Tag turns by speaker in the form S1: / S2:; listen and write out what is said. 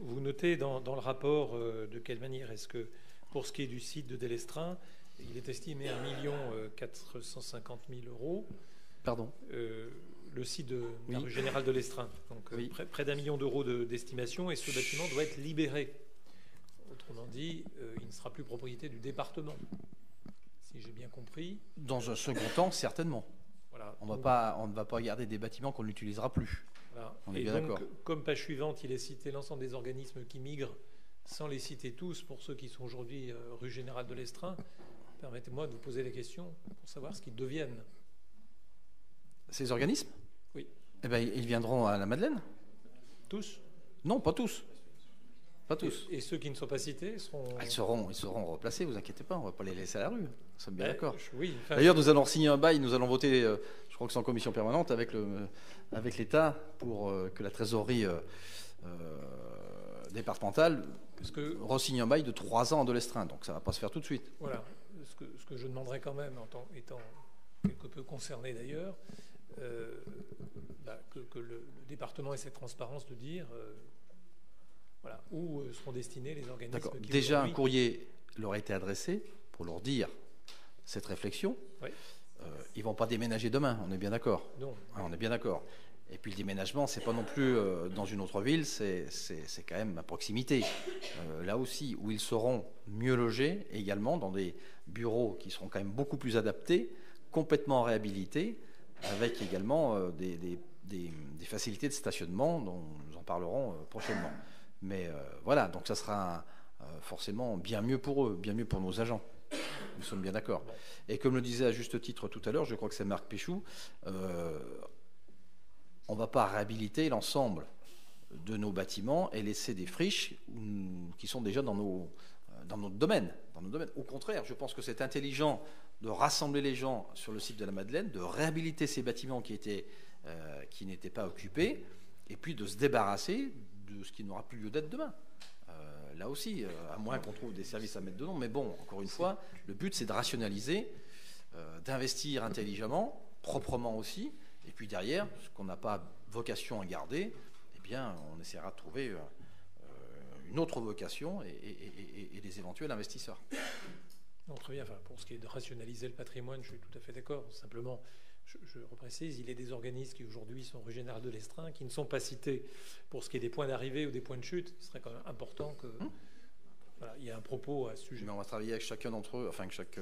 S1: vous notez dans le rapport de quelle manière est-ce que, pour ce qui est du site de Delestraint, il est estimé à 1 450 000 euros.
S2: Pardon.
S1: Le site de la
S2: Oui.
S1: rue Générale de Lestrin. Donc
S2: Oui.
S1: près d'1 million d'euros d'estimation, et ce bâtiment doit être libéré. Autrement dit, il ne sera plus propriété du département, si j'ai bien compris.
S2: Dans un second temps, certainement.
S1: Voilà.
S2: On ne va pas garder des bâtiments qu'on n'utilisera plus.
S1: Voilà.
S2: On est
S1: Et
S2: bien
S1: donc,
S2: d'accord.
S1: comme page suivante, il est cité l'ensemble des organismes qui migrent, sans les citer tous, pour ceux qui sont aujourd'hui rue Générale de Lestrin. Permettez-moi de vous poser la question pour savoir ce qu'ils deviennent.
S2: Ces organismes?
S1: Oui.
S2: Eh bien, ils viendront à la Madeleine?
S1: Tous?
S2: Non, pas tous. Pas tous.
S1: Et ceux qui ne sont pas cités seront...
S2: Ils seront replacés, vous inquiétez pas, on ne va pas les laisser à la rue. Nous sommes bien d'accord.
S1: Oui, enfin,
S2: D'ailleurs, nous allons signer un bail, nous allons voter, je crois que c'est en commission permanente, avec l'État pour que la trésorerie départementale re-signe un bail de 3 ans de l'estreinte. Donc ça ne va pas se faire tout de suite.
S1: Voilà. Ce que je demanderais quand même, étant quelque peu concerné d'ailleurs, que le département ait cette transparence de dire voilà, où seront destinés les organismes.
S2: D'accord.
S1: Qui
S2: Déjà, un courrier leur a été adressé pour leur dire cette réflexion.
S1: Oui.
S2: Ils ne vont pas déménager demain, on est bien d'accord.
S1: Non.
S2: On est bien d'accord. Et puis le déménagement, c'est pas non plus dans une autre ville, c'est quand même à proximité. Là aussi, où ils seront mieux logés, et également dans des bureaux qui seront quand même beaucoup plus adaptés, complètement réhabilités, avec également des facilités de stationnement dont nous en parlerons prochainement. Mais voilà, donc ça sera forcément bien mieux pour eux, bien mieux pour nos agents. Nous sommes bien d'accord. Et comme le disait à juste titre tout à l'heure, je crois que c'est Marc Péchou, on ne va pas réhabiliter l'ensemble de nos bâtiments et laisser des friches qui sont déjà dans notre domaine. Au contraire, je pense que c'est intelligent de rassembler les gens sur le site de la Madeleine, de réhabiliter ces bâtiments qui n'étaient pas occupés, et puis de se débarrasser de ce qui n'aura plus lieu d'être demain. Là aussi, à moins qu'on trouve des services à mettre dedans. Mais bon, encore une fois, le but, c'est de rationaliser, d'investir intelligemment, proprement aussi. Et puis derrière, ce qu'on n'a pas vocation à garder, eh bien, on essaiera de trouver une autre vocation et des éventuels investisseurs.
S1: Non, très bien. Enfin, pour ce qui est de rationaliser le patrimoine, je suis tout à fait d'accord. Simplement, je reprécise, il y a des organismes qui aujourd'hui sont rue Générale de Lestrin, qui ne sont pas cités pour ce qui est des points d'arrivée ou des points de chute. Ce serait quand même important que il y ait un propos à ce sujet.
S2: Mais on va travailler avec chacun d'entre eux, enfin avec